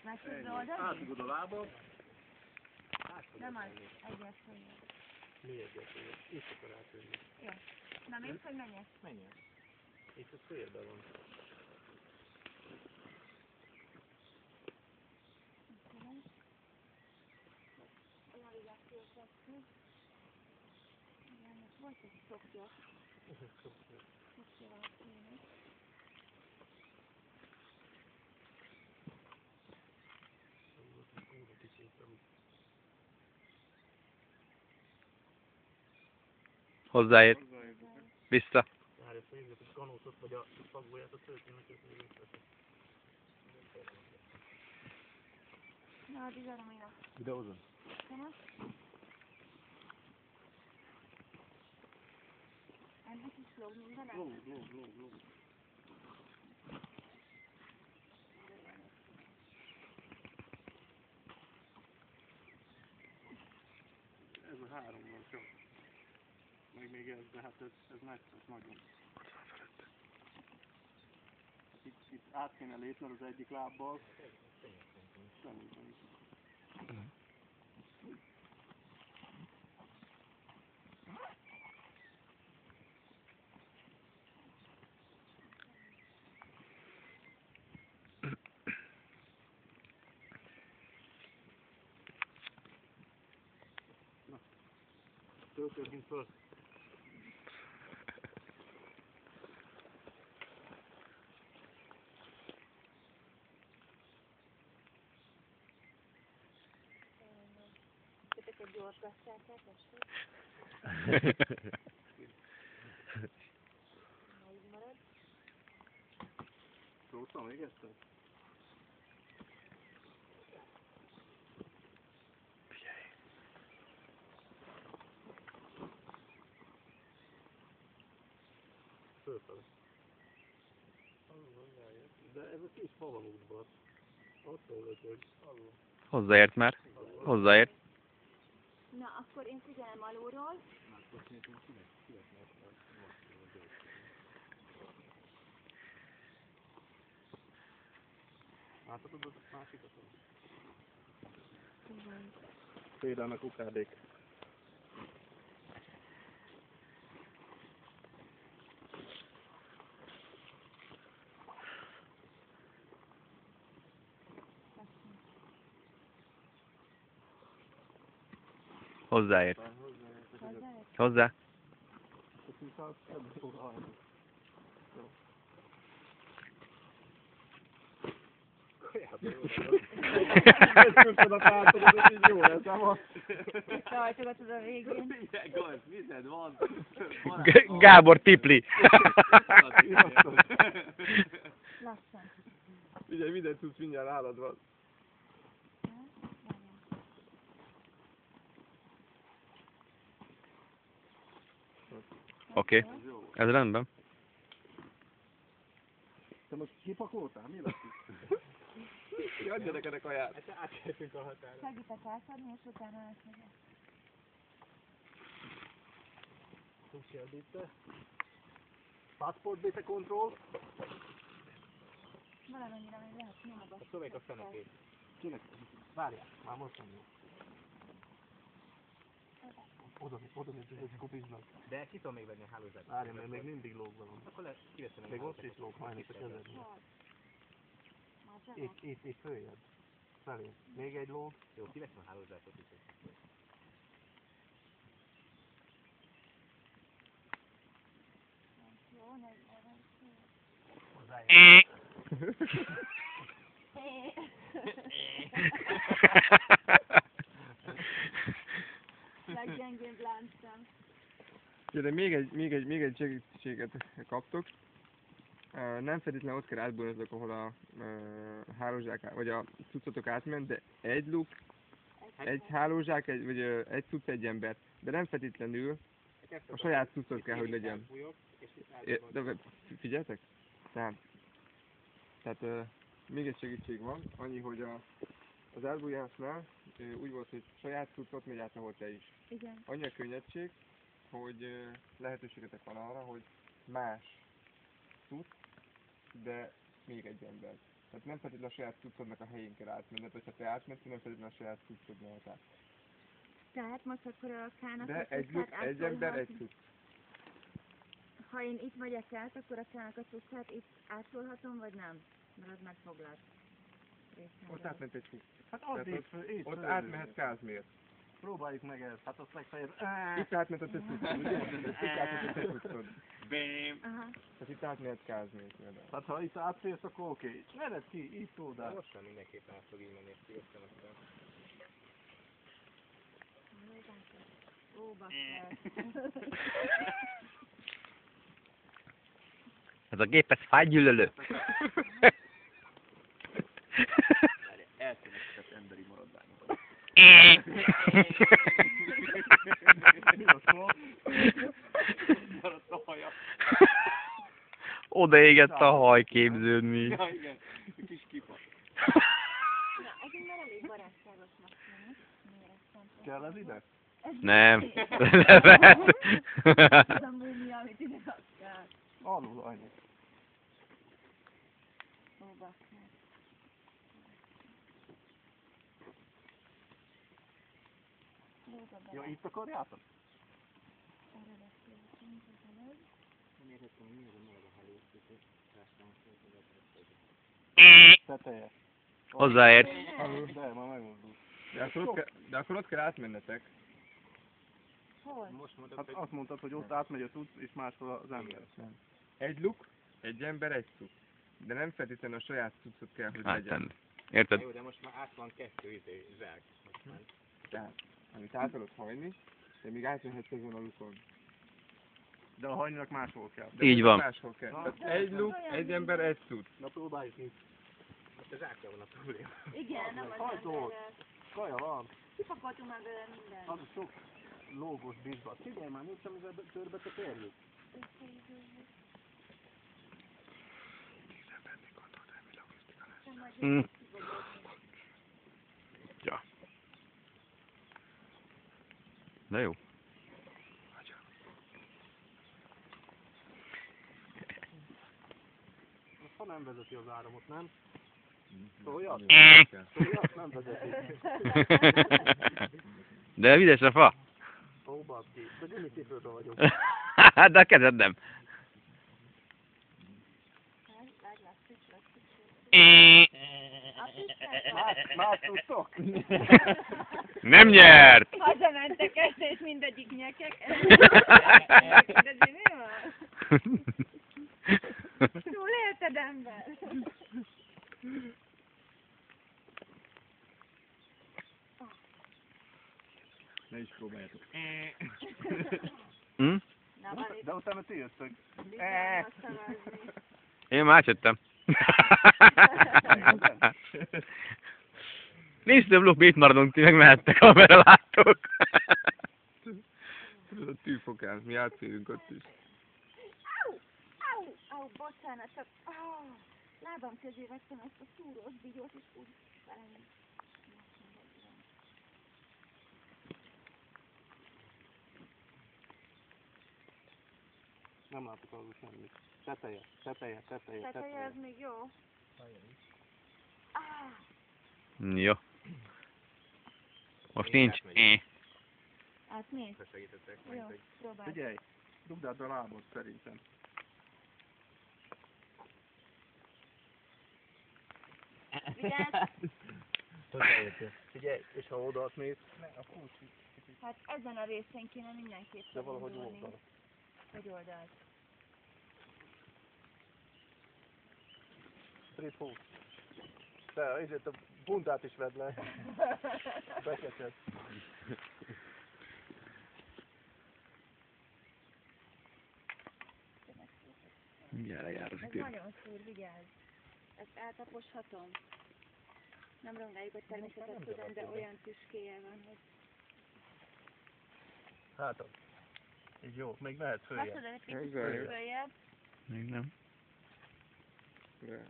Másodra oldalra? Átugod a lábad. Nem az, egyes följön. Mi egyes följön? Itt akar átjönni. Jó. Na mész, hogy menjek? Menjen. Itt a félbe van. A navigációs eszköz. Igen, most volt egy szokja. Szokjával kéne. Hozzáért. Vissza. Várj, ezt nézzük, hogy kanótot vagy a szagbolyát a történnek, és még összetett. Na, addig arra majd a... Videózom? Tényleg? Ennek is lóg mindenek? Lóg. Ez a három van csak. Meg még ez, de hát ez nagyon. Itt át kéne lépned az egyik lábbal. Semmi. Na, töltődjünk föl. Kötök egy gyors gasztrákát, tessék. Na, így marad. Próbáltam még egyszer? Fölfele. De ez a kis fa van útban. Azt mondod, hogy alul. Hozzáért már. Hozzáért. Na, akkor én figyelem alulról. Láthatod az másikat? Félelmek ukádék. Hozzáért. Hozzá. Rajtogatod a végén. Vized van. Gábor tipli. Lassan. Ugye mindent tudsz, mindjárt állad van. Oké. Ez rendben. Te most kipakoltál? Mi lesz itt? Adja neked a kaját. Átértünk a határa. Segítek átadni, és utána átmegyek. Social Passport beta control. Valamennyire még lehet nyomogatni. Szöveg a fenekét. Kinek? Várjál, már most nem jó. Oda nézd, hogy kopiznak. De ki tudom még venni a hálózatot? Várjál, mert még mindig lógva van. Akkor kiveszem Még ott is lóg, majd csak ezen. Itt följebb. Felé. Még egy lóg. Jó, kiveszem a hálózatot is. Jó, ne leggyengébb láncszem. De még egy segítséget kaptok. Nem feltétlenül ott kell átbújnotok, ahol a hálózsák, vagy a cuccotok átment, de egy luk, egy hálózsák, vagy egy cucc, egy ember. De nem feltétlenül a saját cuccot kell, hogy legyen. De figyeljetek? Tehát még egy segítség van, annyi, hogy az elbújásnál úgy volt, hogy saját cuccot megy át, ahol te is. Igen. Annyi a könnyedség, hogy lehetőségetek van arra, hogy más cucc, de még egy ember. Tehát nem feltétlenül a saját cuccodnak a helyén kell átmenned, hogyha te átmész, nem feltétlenül a saját cuccod mehet át. Tehát most akkor a K-nak De a egy cuccát luk, egy ember, egy átszólhatom. cucc. Ha én itt megyek át, akkor a K-nak a cuccát itt átszólhatom, vagy nem? Mert az megfoglalt. Ott átment egy cucc. Hát az Tehát itt Ott átmehet Kázmér. Próbáljuk meg ezt, hát azt legfeljebb. Itt átment a te cuccod, ugye? Itt átment a te cuccod. Bém. Aha. Tehát itt átmehet Kázmér például. Hát ha itt átférsz, akkor oké. Mered ki, így szól, De de. most sem mindenképpen át fog így menni, ezt kijöttem aztán. Ó, basszus. Ez a gép, ez fájgyűlölő. Eltűnhetett emberi maradványok. Mi a szó? Maradt a haja. Odaégett a haj képződni. Ja, igen. Kis kipa. Na, ezért már elég barátságosnak tűnik. Méretszempontból. Kell ez ide? Nem. Levet. Ez a múmia, amit ide rakják. Alul, annyi. Ó, basszus. Lóga Ja, bele. itt akarjátok? Erre beszéltünk az előbb. Nem értettem, hogy mi az a maga a halószítő. Rástam, Teteje. Hozzáért. De, már megmozdul. De akkor ott kell átmennetek. Hol? Most mondod, Hát hogy azt mondtad, hogy ott átmegy a cucc, és máshol az ember. Egy luk, egy ember, egy cucc. De nem feltétlenül a saját cuccot kell, hogy legyen. Áttenni. Érted? jó, de most már át van 2 zsák. Most már. Tehát, amit át tudod hajni, de még átmehetsz ezen a lukon. De a hajninak máshol kell. De Így van. Máshol kell. Tehát egy luk, egy ember, egy cucc. Na próbáljuk így. Most a zsákja van a probléma. Igen, nem az Hajtó. emberrel. Kaja van. Kipakoltunk már belőle mindent. Az sok lógos bizbat. Figyelj már, nincs, amivel törbe tekerjük. Mm. Ja. De jó. Azt ha nem vezeti az áramot, nem? Szóljad? Eh. Szóljad? Nem vezeti. De vides a fa. Ó, baszki. De gumitifőben vagyok. De a kezed nem. Más tudtok? Nem nyert! Hazamentek este, és mindegyik nyekek. De mi van? Túl élted, ember. Ne is próbáljátok. Hm? Na, van itt De utána ti jöttök. bizony azt szavazni. Én már átjöttem. Nincs több luk, mit maradunk, ti meg mehettek, amerre láttok. Ez a tűfokán, mi átférünk ott is. Au, bocsánat, csak lábam közé vettem ezt a szúrós bigyót, és úgy belem. Nem látok alul semmit. Teteje, teteje, teteje, Teteje, teteje. ez még jó. Jó. Most nincs. Átmész? Ha segítettek, majd Jó, hogy próbálj. Figyelj, dugd át a lábot szerintem. Vigyázz! hozzáértő. Figyelj, és ha oda mész, a kulcs. Hát ezen a részén kéne mindenképp De valahogy indulni. oldal. Hogy oldalt. Street food. Te, ezért a bundát is vedd le. Bekecsed. Mindjárt lejár az Ez idő. nagyon szúr, vigyázz. Ezt eltaposhatom. Nem rongáljuk a természetet, tudom, de olyan tüskéje van, hogy... Hát, így jó, még mehet följebb. Hasonló egy picit Ezzel jó. följebb. Még nem.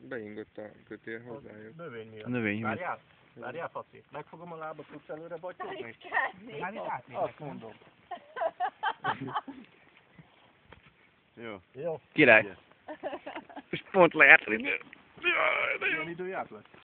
Beingott a kötél, hozzájött. Növény A miatt. növény miatt. Várjál, várjál, Faci. Megfogom a lábat, tudsz előre batyogni? Taliszkázni. Hát itt átmegyek. Azt mondom. Jó. Jó. Király. És pont lejárt az idő. Jaj, de jó. Milyen időjárás lesz?